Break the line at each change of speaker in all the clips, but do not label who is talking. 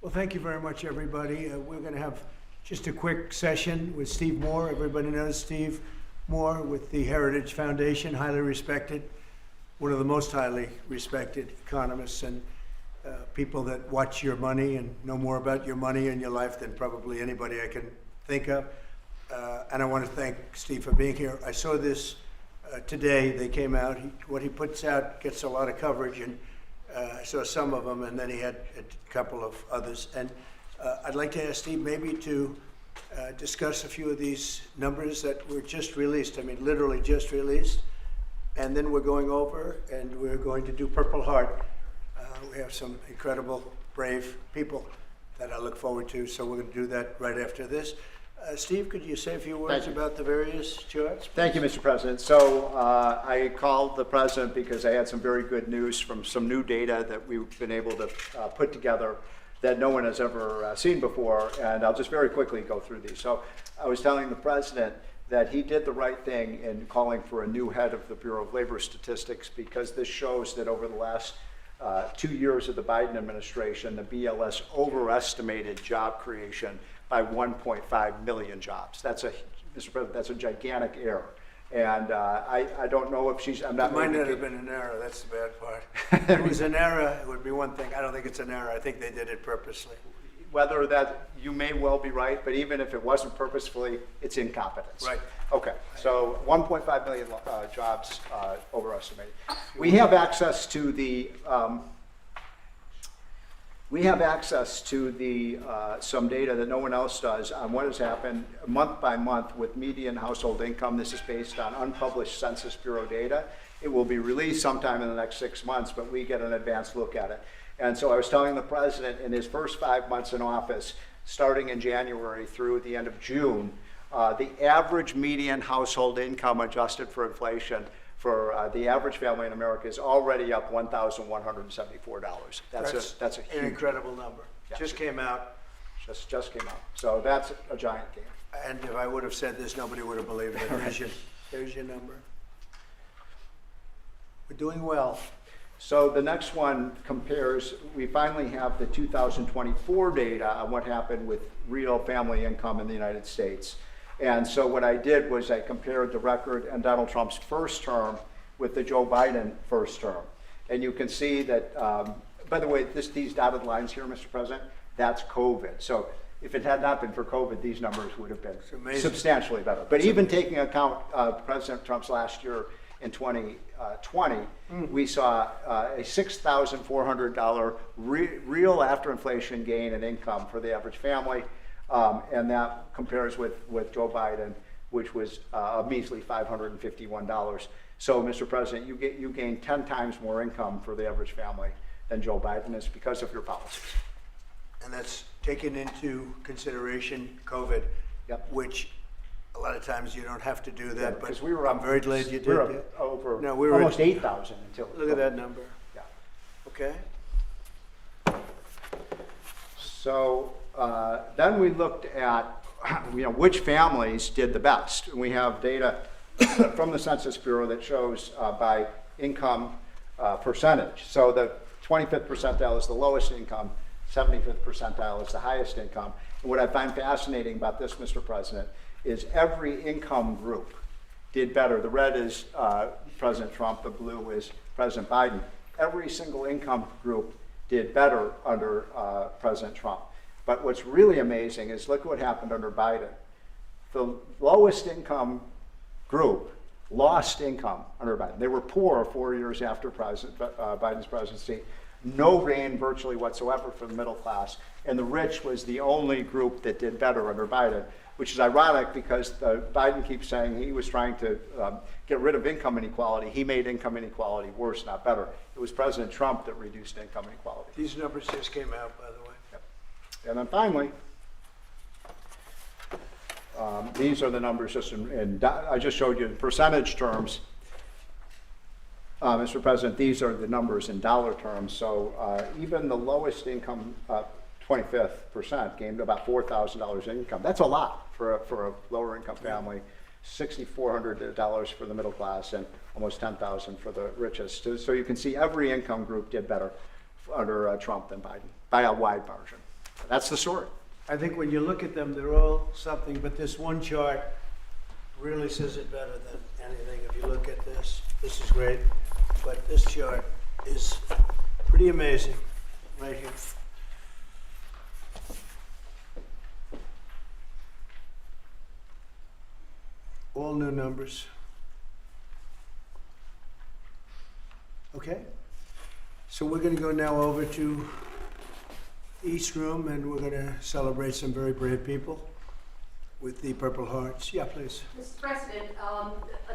Well, thank you very much, everybody. We're going to have just a quick session with Steve Moore. Everybody knows Steve Moore with the Heritage Foundation, highly respected, one of the most highly respected economists and people that watch your money and know more about your money and your life than probably anybody I can think of. And I want to thank Steve for being here. I saw this today. They came out. What he puts out gets a lot of coverage, and I saw some of them, and then he had a couple of others. And I'd like to ask Steve maybe to discuss a few of these numbers that were just released. I mean, literally just released. And then we're going over, and we're going to do Purple Heart. We have some incredible, brave people that I look forward to, so we're going to do that right after this. Steve, could you say a few words about the various charts?
Thank you, Mr. President. So I called the President because I had some very good news from some new data that we've been able to put together that no one has ever seen before, and I'll just very quickly go through these. So I was telling the President that he did the right thing in calling for a new head of the Bureau of Labor Statistics, because this shows that over the last 2 years of the Biden administration, the BLS overestimated job creation by 1.5 million jobs. That's a, Mr. President, that's a gigantic error. And I don't know if she's, I'm not.
It might not have been an error, that's the bad part. If it was an error, it would be one thing. I don't think it's an error. I think they did it purposely.
Whether that, you may well be right, but even if it wasn't purposefully, it's incompetence.
Right.
Okay, so 1.5 million jobs overestimated. We have access to the, some data that no one else does on what has happened month by month with median household income. This is based on unpublished Census Bureau data. It will be released sometime in the next 6 months, but we get an advanced look at it. And so I was telling the President in his first 5 months in office, starting in January through the end of June, the average median household income adjusted for inflation for the average family in America is already up $1,174. That's a huge,
an incredible number.
Yeah.
Just came out.
Just came out. So that's a giant gain.
And if I would have said this, nobody would have believed it. There's your number. We're doing well.
So the next one compares, we finally have the 2024 data on what happened with real family income in the United States. And so what I did was I compared the record in Donald Trump's first term with the Joe Biden first term. And you can see that, by the way, these dotted lines here, Mr. President, that's COVID. So if it had not been for COVID, these numbers would have been substantially better. But even taking account President Trump's last year in 2020, we saw a $6,400 real after inflation gain in income for the average family. And that compares with Joe Biden, which was a measly $551. So, Mr. President, you gain 10 times more income for the average family than Joe Biden is because of your policies.
And that's taken into consideration COVID,
Yep.
Which a lot of times you don't have to do that.
Because
but
we were
I'm very glad you did
we were
that.
over
No, we were
almost 8,000 until.
Look at that number.
Yeah.
Okay.
So then we looked at which families did the best. And we have data from the Census Bureau that shows by income percentage. So the 25th percentile is the lowest income, 75th percentile is the highest income. And what I find fascinating about this, Mr. President, is every income group did better. The red is President Trump, the blue is President Biden. Every single income group did better under President Trump. But what's really amazing is look what happened under Biden. The lowest income group lost income under Biden. They were poor 4 years after Biden's presidency. No gain virtually whatsoever for the middle class. And the rich was the only group that did better under Biden, which is ironic because Biden keeps saying he was trying to get rid of income inequality. He made income inequality worse, not better. It was President Trump that reduced income inequality.
These numbers just came out, by the way.
Yep. And then finally, these are the numbers just I just showed you in percentage terms. Mr. President, these are the numbers in dollar terms. So even the lowest income, 25th percent, gained about $4,000 in income. That's a lot for a lower income family. $6,400 for the middle class and almost $10,000 for the richest. So you can see every income group did better under Trump than Biden by a wide margin. that's the story.
I think when you look at them, they're all something, but this one chart really says it better than anything. If you look at this, this is great, but this chart is pretty amazing right here. All new numbers. Okay, so we're going to go now over to East Room, and we're going to celebrate some very brave people with the Purple Hearts. Yeah, please.
Mr. President,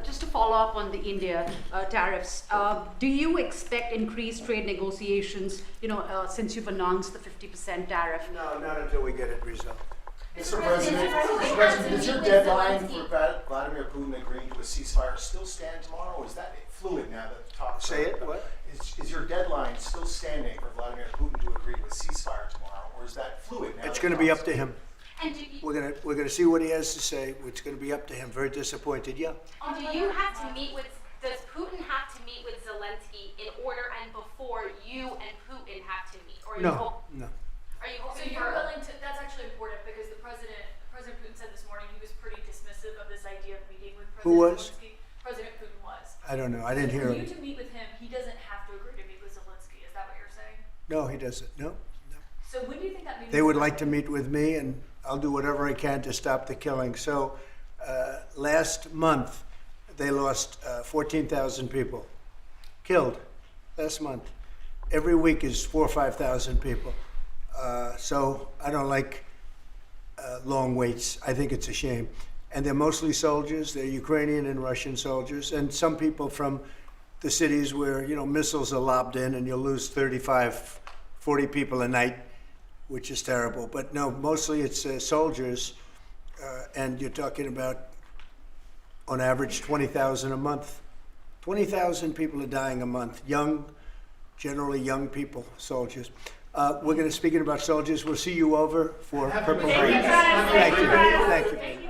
just to follow up on the India tariffs, do you expect increased trade negotiations, since you've announced the 50% tariff?
No, not until we get it resolved.
Mr. President, does your deadline for Vladimir Putin agreeing to a ceasefire still stand tomorrow, or is that fluid now that talks?
Say it, what?
Is your deadline still standing for Vladimir Putin to agree to a ceasefire tomorrow, or is that fluid now?
It's going to be up to him.
And do you,
We're going to see what he has to say. It's going to be up to him. Very disappointed, yeah.
and do you have to meet with, does Putin have to meet with Zelensky in order and before you and Putin have to meet? Or are you
No,
hope-
no.
Are you
So
hoping
you're
for,
willing to, that's actually important because President Putin said this morning he was pretty dismissive of this idea of meeting with President
Who was?
Zelensky. President Putin was.
I don't know. I didn't hear
For you
him.
to meet with him, he doesn't have to agree to meet with Zelensky. Is that what you're saying?
No, he doesn't. No.
So when do you think that meeting?
They would like to meet with me, and I'll do whatever I can to stop the killing. So last month, they lost 14,000 people killed last month. Every week is 4,000 or 5,000 people. So I don't like long waits. I think it's a shame. And they're mostly soldiers. They're Ukrainian and Russian soldiers, and some people from the cities where, missiles are lobbed in and you'll lose 35, 40 people a night, which is terrible. But no, mostly it's soldiers, and you're talking about, on average, 20,000 a month. 20,000 people are dying a month. Generally young people, soldiers. We're going to, speaking about soldiers, we'll see you over for Purple Heart. Thank you. Thank you.